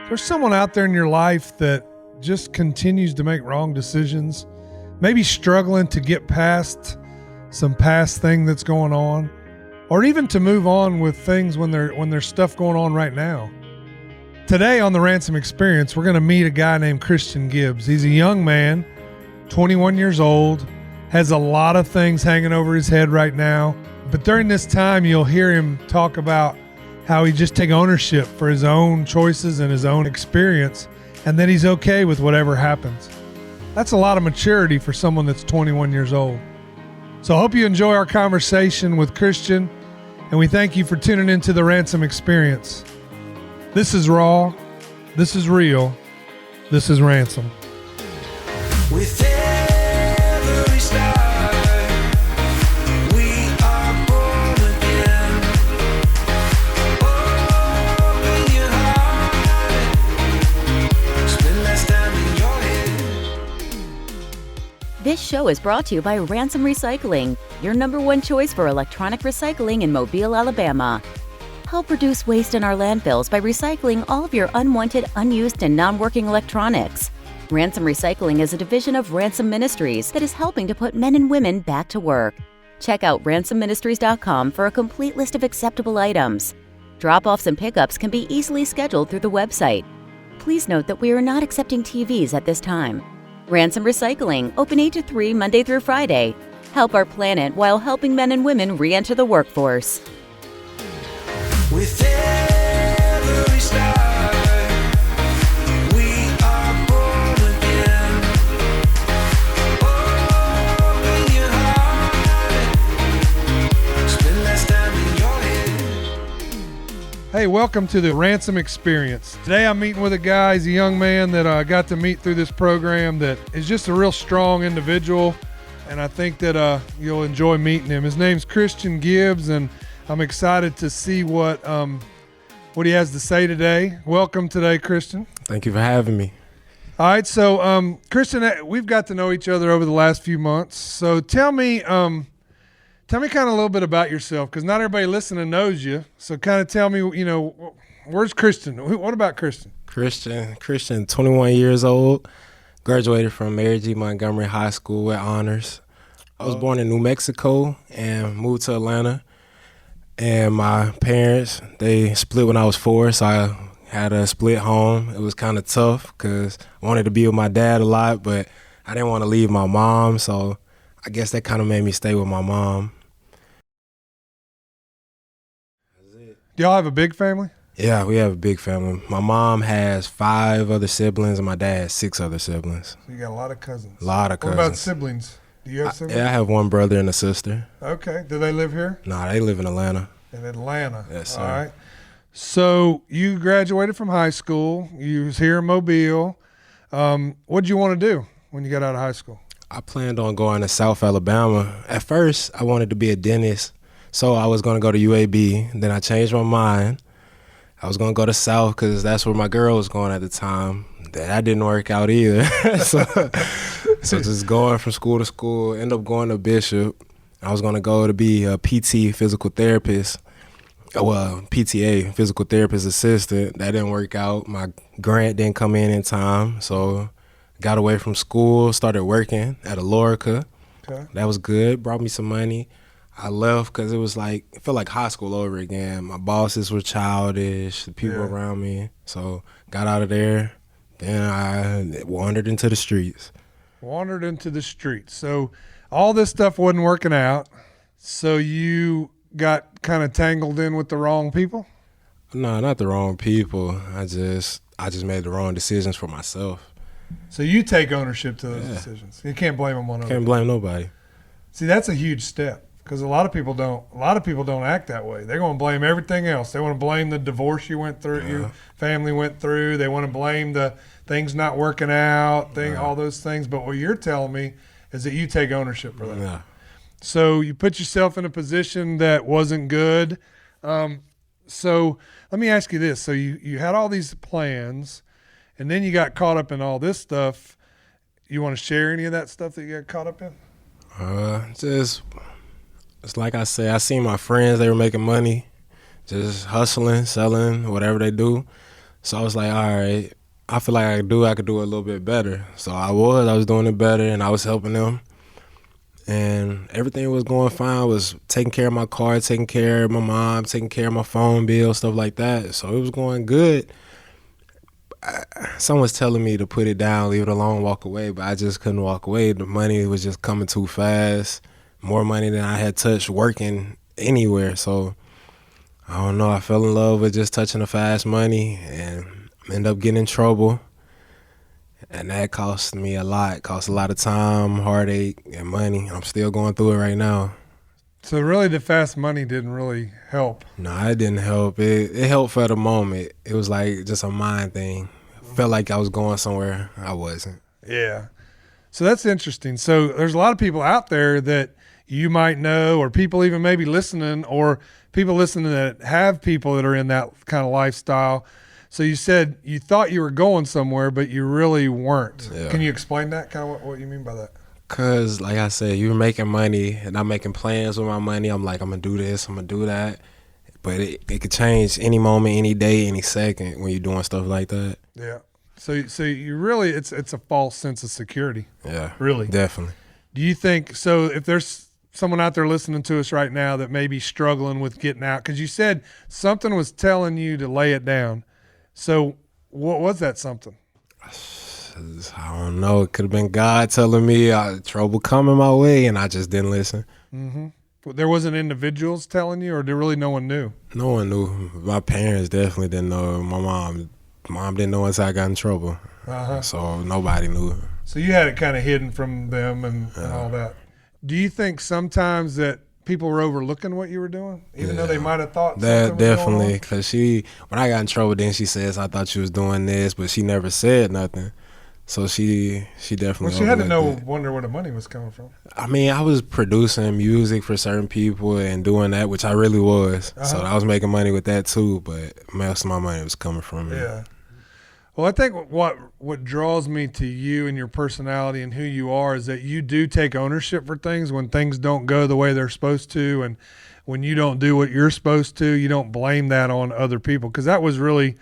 There's someone out there in your life that just continues to make wrong decisions, maybe struggling to get past some past thing that's going on, or even to move on with things when there's stuff going on right now. Today on the Ransom Experience, we're going to meet a guy named Kristian Gibbs. He's a young man, 21 years old, has a lot of things hanging over his head right now. But during this time, you'll hear him talk about how he just take ownership for his own choices and his own experience, and that he's okay with whatever happens. That's a lot of maturity for someone that's 21 years old. So I hope you enjoy our conversation with Kristian, and we thank you for tuning into the Ransom Experience. This is raw, this is real, this is Ransom. With every star, we are born again. Open your heart, spend less time in your head. This show is brought to you by Ransom Recycling, your #1 choice for electronic recycling in Mobile, Alabama. Help reduce waste in our landfills by recycling all of your unwanted, unused, and non-working electronics. Ransom Recycling is a division of Ransom Ministries that is helping to put men and women back to work. Check out ransomministries.com for a complete list of acceptable items. Drop-offs and pickups can be easily scheduled through the website. Please note that we are not accepting TVs at this time. Ransom Recycling, open 8 to 3 Monday through Friday. Help our planet while helping men and women re-enter the workforce. With every star, we are born again. Open your heart, spend less time in your head. Hey, welcome to the Ransom Experience. Today I'm meeting with a guy, he's a young man that I got to meet through this program that is just a real strong individual, and I think that you'll enjoy meeting him. His name's Kristian Gibbs, and I'm excited to see what he has to say today. Welcome today, Kristian. Thank you for having me. All right, so Kristian, we've got to know each other over the last few months. So tell me kind of a little bit about yourself, because not everybody listening knows you. So kind of tell me, where's Kristian? What about Kristian? Kristian, 21 years old, graduated from Mary G. Montgomery High School with honors. I was born in New Mexico and moved to Atlanta. And my parents, they split when I was 4, so I had a split home. It was kind of tough because I wanted to be with my dad a lot, but I didn't want to leave my mom, so I guess that kind of made me stay with my mom. Do y'all have a big family? Yeah, we have a big family. My mom has 5 other siblings, and my dad has 6 other siblings. So you got a lot of cousins. A lot of cousins. What about siblings? Do you have siblings? Yeah, I have one brother and a sister. Okay. Do they live here? Nah, they live in Atlanta. In Atlanta. Yes, sir. All right. So you graduated from high school. You was here in Mobile. What did you want to do when you got out of high school? I planned on going to South Alabama. At first, I wanted to be a dentist, so I was going to go to UAB. Then I changed my mind. I was going to go to South because that's where my girl was going at the time. That didn't work out either. so just going from school to school, end up going to Bishop. I was going to go to be a PT, physical therapist. Well, PTA, physical therapist assistant. That didn't work out. My grant didn't come in time, so got away from school, started working at a Lorica. Okay. That was good, brought me some money. I left because it felt like high school over again. My bosses were childish, the people around me. So got out of there. Then I wandered into the streets. So all this stuff wasn't working out. So you got kind of tangled in with the wrong people? No, not the wrong people. I just made the wrong decisions for myself. So you take ownership to those decisions. You can't blame them on other Can't blame nobody. See, that's a huge step. Because a lot of people don't act that way. They're going to blame everything else. They want to blame the divorce you went through, your family went through. They want to blame the things not working out, all those things. But what you're telling me is that you take ownership for that. Yeah. So you put yourself in a position that wasn't good. So let me ask you this. So you had all these plans, and then you got caught up in all this stuff. You want to share any of that stuff that you got caught up in? It's like I say, I seen my friends, they were making money. just hustling, selling, whatever they do. So I was like, all right, I feel like I could do it a little bit better. So I was doing it better, and I was helping them. And everything was going fine. I was taking care of my car, taking care of my mom, taking care of my phone bill, stuff like that. So it was going good. Someone was telling me to put it down, leave it alone, walk away, but I just couldn't walk away. The money was just coming too fast, more money than I had touched working anywhere. So I don't know, I fell in love with just touching the fast money and ended up getting in trouble. And that cost me a lot. Cost a lot of time, heartache, and money. I'm still going through it right now. So really the fast money didn't really help. No, it didn't help. It helped for the moment. It was like just a mind thing. Felt like I was going somewhere I wasn't. Yeah. So that's interesting. So there's a lot of people out there that you might know, or people even maybe listening, or people listening that have people that are in that kind of lifestyle. So you said you thought you were going somewhere, but you really weren't. Yeah. Can you explain that, kind of what you mean by that? Because, like I said, you're making money, and I'm making plans with my money. I'm like, I'm going to do this, I'm going to do that. But it could change any moment, any day, any second when you're doing stuff like that. Yeah. So you really, it's a false sense of security. Yeah. Really. Definitely. Do you think, so if there's someone out there listening to us right now that may be struggling with getting out, because you said something was telling you to lay it down. So what was that something? I don't know. It could have been God telling me trouble coming my way, and I just didn't listen. Mm-hmm. There wasn't individuals telling you, or really no one knew? No one knew. My parents definitely didn't know. My mom didn't know until I got in trouble. Uh-huh. So nobody knew. So you had it kind of hidden from them and all that. Do you think sometimes that people were overlooking what you were doing, even though they might have thought that something was definitely? going on? Because when I got in trouble, then she says, "I thought you was doing this," but she never said nothing. So she definitely. Well, she had to overlooked it. wonder where the money was coming from. I mean, I was producing music for certain people and doing that, which I really was. Uh-huh. So I was making money with that too, but most of my money was coming from it. Yeah. Well, I think what draws me to you and your personality and who you are is that you do take ownership for things when things don't go the way they're supposed to, and when you don't do what you're supposed to, you don't blame that on other people. Because that was really,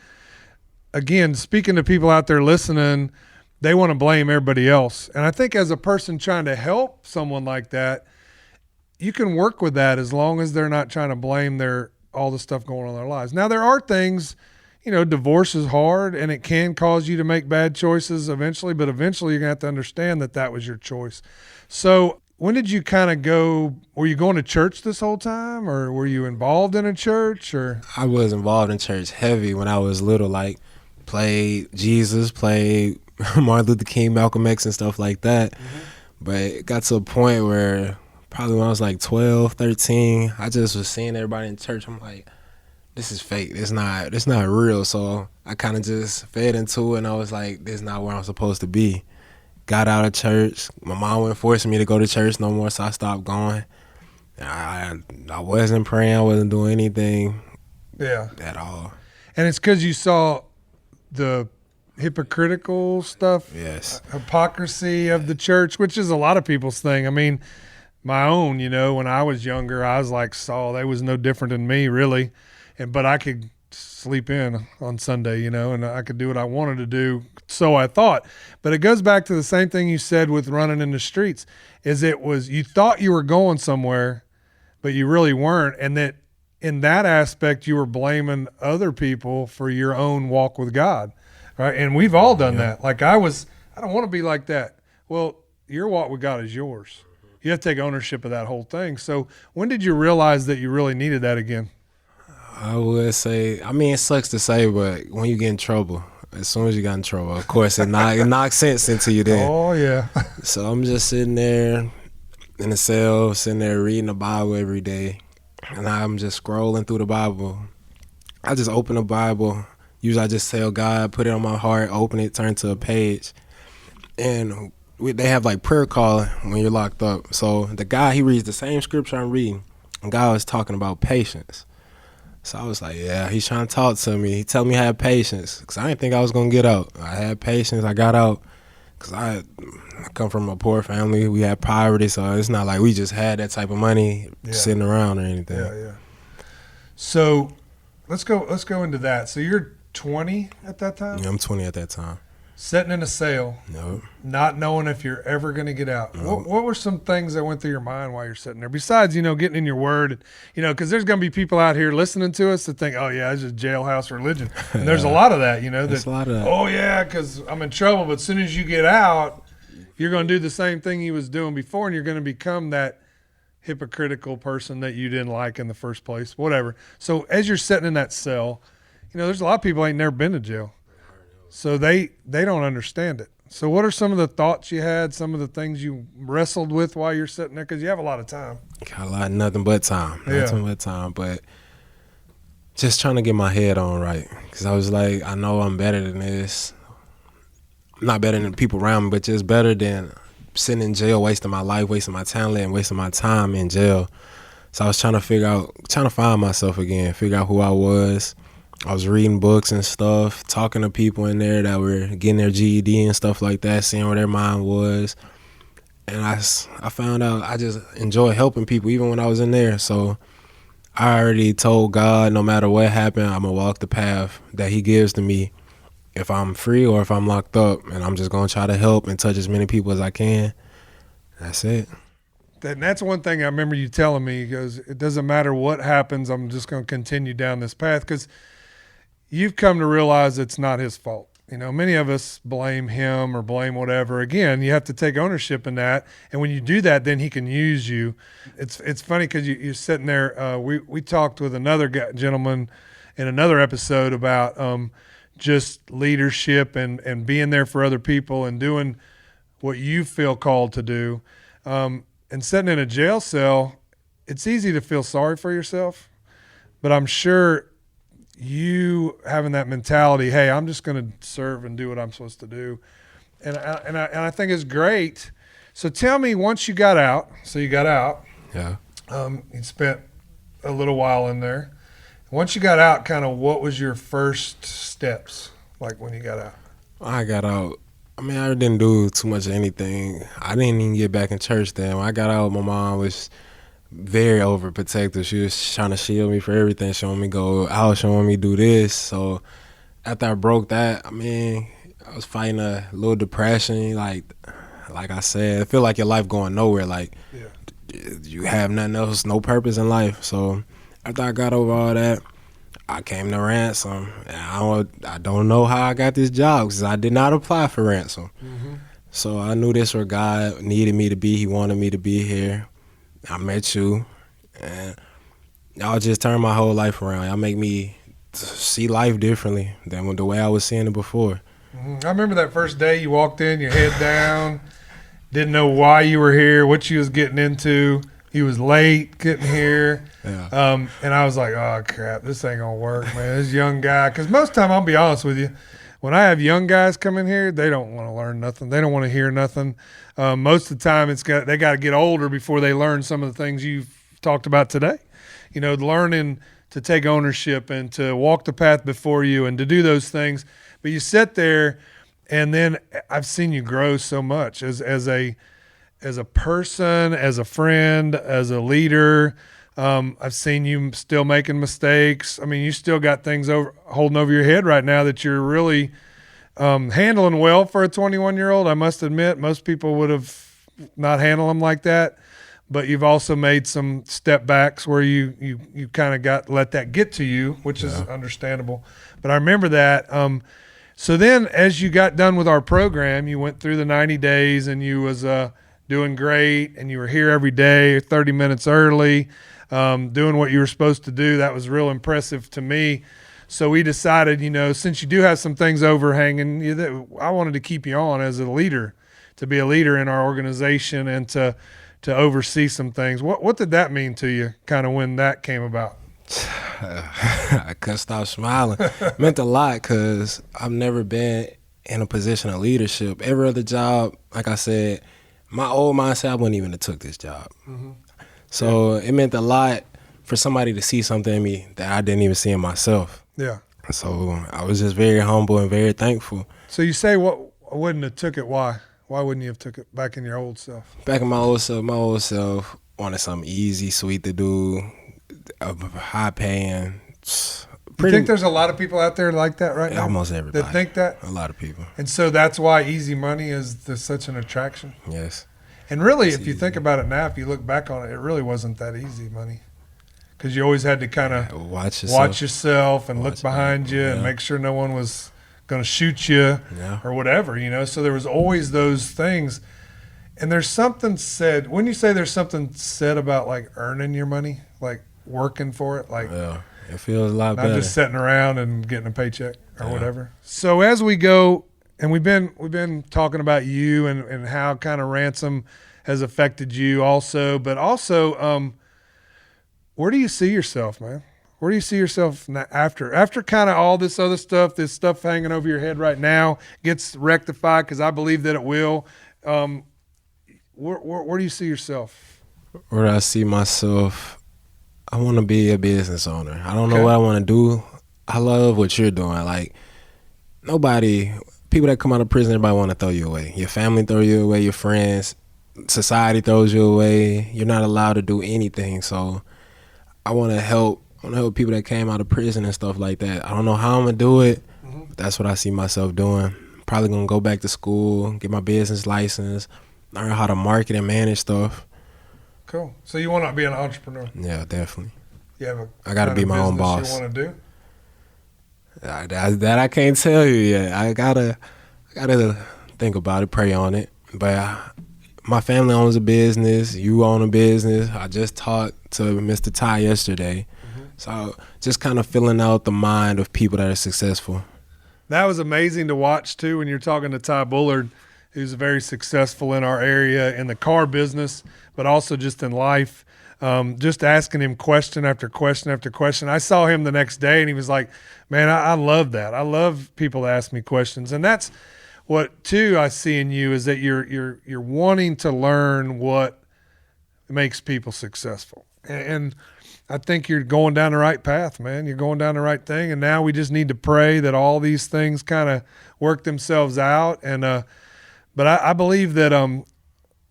again, speaking to people out there listening, they want to blame everybody else. And I think as a person trying to help someone like that, you can work with that as long as they're not trying to blame all the stuff going on in their lives. Now, there are things, divorce is hard, and it can cause you to make bad choices eventually, but eventually you're going to have to understand that was your choice. So when did you kind of were you going to church this whole time, or were you involved in a church? Or I was involved in church heavy when I was little, like played Jesus, played Martin Luther King, Malcolm X, and stuff like that. Mm-hmm. But it got to a point where probably when I was like 12, 13, I just was seeing everybody in church. I'm like, this is fake. It's not real. So I kind of just fed into it, and I was like, this is not where I'm supposed to be. Got out of church. My mom wouldn't force me to go to church no more, so I stopped going. I wasn't praying. I wasn't doing anything at all. And it's because you saw the hypocritical stuff, yes, hypocrisy of the church, which is a lot of people's thing. I mean, my own, when I was younger, I was like Saul. They was no different than me, really. But I could sleep in on Sunday, and I could do what I wanted to do. So I thought. But it goes back to the same thing you said with running in the streets, is you thought you were going somewhere, but you really weren't. And that in that aspect, you were blaming other people for your own walk with God. Right. And we've all done that. Like I don't want to be like that. Well, your walk with God is yours. You have to take ownership of that whole thing. So when did you realize that you really needed that again? I would say, it sucks to say, but when you get in trouble, as soon as you got in trouble, of course, it knocks sense into you then. Oh, yeah. So I'm just sitting there in the cell, sitting there reading the Bible every day, and I'm just scrolling through the Bible. I just open the Bible. Usually I just tell God, put it on my heart, open it, turn to a page. And they have like prayer call when you're locked up. So the guy, he reads the same scripture I'm reading, and God was talking about patience. So I was like, yeah, he's trying to talk to me. He told me I had patience because I didn't think I was going to get out. I had patience. I got out because I come from a poor family. We had poverty, so it's not like we just had that type of money sitting around or anything. Yeah. So let's go into that. So you're 20 at that time? Yeah, I'm 20 at that time. Sitting in a cell, Nope. not knowing if you're ever going to get out. Nope. What were some things that went through your mind while you're sitting there? Besides, getting in your word, because there's going to be people out here listening to us that think, oh, yeah, it's just jailhouse religion. And there's a lot of that, There's a lot of that. oh, yeah, because I'm in trouble. But as soon as you get out, you're going to do the same thing you was doing before, and you're going to become that hypocritical person that you didn't like in the first place, whatever. So as you're sitting in that cell, there's a lot of people ain't never been to jail. So they don't understand it. So what are some of the thoughts you had, some of the things you wrestled with while you're sitting there? Because you have a lot of time. Got a lot, nothing but time. Yeah. Nothing but time. But just trying to get my head on right. Because I was like, I know I'm better than this. I'm not better than the people around me, but just better than sitting in jail, wasting my life, wasting my talent, and wasting my time in jail. So I was trying to find myself again, figure out who I was. I was reading books and stuff, talking to people in there that were getting their GED and stuff like that, seeing where their mind was. And I found out I just enjoy helping people even when I was in there. So I already told God, no matter what happened, I'm going to walk the path that he gives to me if I'm free or if I'm locked up. And I'm just going to try to help and touch as many people as I can. That's it. And that's one thing I remember you telling me. He goes, it doesn't matter what happens, I'm just going to continue down this path. Because you've come to realize it's not his fault. Many of us blame him or blame whatever. Again, you have to take ownership in that. And when you do that, then he can use you. It's funny because you're sitting there. We talked with another gentleman in another episode about just leadership and being there for other people and doing what you feel called to do. And sitting in a jail cell, it's easy to feel sorry for yourself. But I'm sure you having that mentality, hey, I'm just going to serve and do what I'm supposed to do. And I think it's great. So tell me, once you got out, Yeah. you spent a little while in there. Once you got out, kind of what was your first steps like when you got out? I got out. I mean, I didn't do too much of anything. I didn't even get back in church then. When I got out, my mom was very overprotective. She was trying to shield me for everything, showing me go out, showing me do this. So after I broke that, I mean, I was fighting a little depression. Like I said, I feel like your life going nowhere. Like you have nothing else, no purpose in life. So after I got over all that, I came to Ransom. And I don't know how I got this job because I did not apply for Ransom. Mm-hmm. So I knew this where God needed me to be. He wanted me to be here. I met you, and y'all just turned my whole life around. Y'all make me see life differently than the way I was seeing it before. I remember that first day you walked in, your head down, didn't know why you were here, what you was getting into. You was late getting here. Yeah. And I was like, oh, crap, this ain't going to work, man. This young guy. Because most of the time, I'll be honest with you, when I have young guys come in here, they don't want to learn nothing. They don't want to hear nothing. Most of the time, they got to get older before they learn some of the things you've talked about today. Learning to take ownership and to walk the path before you and to do those things. But you sit there, and then I've seen you grow so much as a person, as a friend, as a leader. I've seen you still making mistakes. I mean, you still got things holding over your head right now that you're really handling well for a 21-year-old. I must admit, most people would have not handled them like that. But you've also made some step backs where you kind of let that get to you, which is understandable. But I remember that. So then as you got done with our program, you went through the 90 days and you was doing great, and you were here every day 30 minutes early, doing what you were supposed to do. That was real impressive to me. So we decided, since you do have some things overhanging, I wanted to keep you on as a leader, to be a leader in our organization and to oversee some things. What did that mean to you, kind of when that came about? I couldn't stop smiling. It meant a lot because I've never been in a position of leadership. Every other job, like I said, my old mindset, I wouldn't even have took this job. Mm-hmm. So it meant a lot for somebody to see something in me that I didn't even see in myself. Yeah. So I was just very humble and very thankful. So you say I wouldn't have took it. Why? Why wouldn't you have took it back in your old self? Back in my old self wanted something easy, sweet to do, high paying, You think there's a lot of people out there like that right now? Almost everybody. That think that? A lot of people. And so that's why easy money is such an attraction? Yes. And really, if you think about it now, if you look back on it, it really wasn't that easy money. Because you always had to kind of watch yourself and look behind you and make sure no one was going to shoot you or whatever, you know. So there was always those things. And there's something said, when you say there's something said about like earning your money, like working for it, like it feels a lot better. Not just sitting around and getting a paycheck or whatever. So as we go, and we've been talking about you and how kind of ransom has affected you also, but also where do you see yourself, man? Where do you see yourself after kind of all this other stuff, this stuff hanging over your head right now gets rectified, because I believe that it will. Where do you see yourself? Where do I see myself? I want to be a business owner. I don't know what I want to do. I love what you're doing. Like, people that come out of prison, everybody want to throw you away. Your family throw you away, your friends, society throws you away. You're not allowed to do anything. So I want to help people that came out of prison and stuff like that. I don't know how I'm going to do it, but that's what I see myself doing. Probably going to go back to school, get my business license, learn how to market and manage stuff. Cool. So you want to be an entrepreneur? Yeah, definitely. I got to be my own boss. You want to do? That I can't tell you yet. I gotta think about it, pray on it. But my family owns a business. You own a business. I just talked to Mr. Ty yesterday. So just kind of filling out the mind of people that are successful. That was amazing to watch too when you're talking to Ty Bullard, who's very successful in our area in the car business, but also just in life. Just asking him question after question after question. I saw him the next day and he was like, man, I love that. I love people to ask me questions. And that's what too I see in you, is that you're wanting to learn what makes people successful. And I think you're going down the right path, man. You're going down the right thing. And now we just need to pray that all these things kind of work themselves out. And but I believe that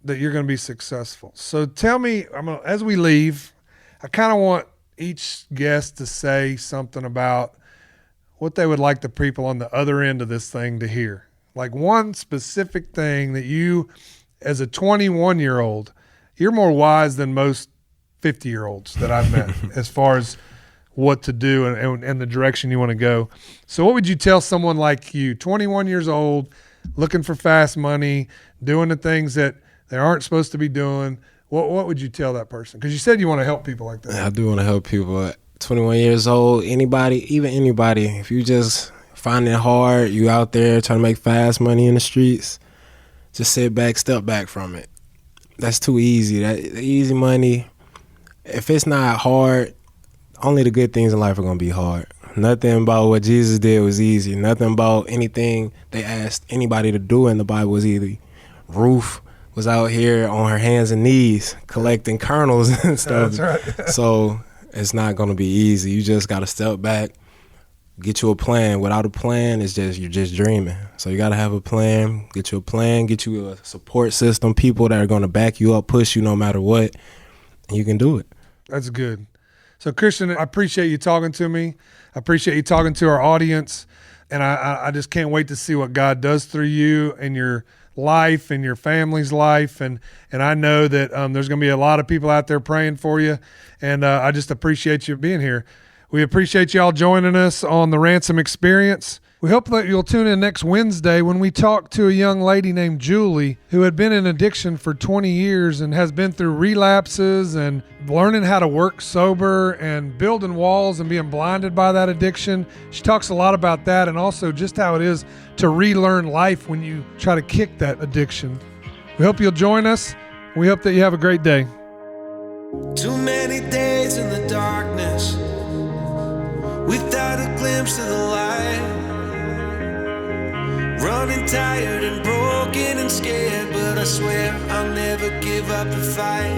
that you're going to be successful. So tell me, as we leave, I kind of want each guest to say something about what they would like the people on the other end of this thing to hear. Like one specific thing that you, as a 21-year-old, you're more wise than most 50-year-olds that I've met as far as what to do and the direction you want to go. So what would you tell someone like you, 21 years old, looking for fast money, doing the things that they aren't supposed to be doing? What would you tell that person? Because you said you want to help people like that. I do want to help people. 21 years old, anybody, if you just find it hard, you out there trying to make fast money in the streets, just sit back, step back from it. That's too easy. The easy money, if it's not hard, only the good things in life are going to be hard. Nothing about what Jesus did was easy. Nothing about anything they asked anybody to do in the Bible was easy. Ruth was out here on her hands and knees collecting kernels and stuff. That's right. So it's not going to be easy. You just got to step back, get you a plan. Without a plan, you're just dreaming. So you got to have a plan, get you a support system, people that are going to back you up, push you no matter what, and you can do it. That's good. So Kristian, I appreciate you talking to me. I appreciate you talking to our audience. And I just can't wait to see what God does through you and your life and your family's life. And I know that there's going to be a lot of people out there praying for you. And I just appreciate you being here. We appreciate y'all joining us on the Ransom Experience. We hope that you'll tune in next Wednesday when we talk to a young lady named Julie who had been in addiction for 20 years and has been through relapses and learning how to work sober and building walls and being blinded by that addiction. She talks a lot about that and also just how it is to relearn life when you try to kick that addiction. We hope you'll join us. We hope that you have a great day. Too many days in the darkness without a glimpse of the light. Running tired and broken and scared, but I swear I'll never give up the fight.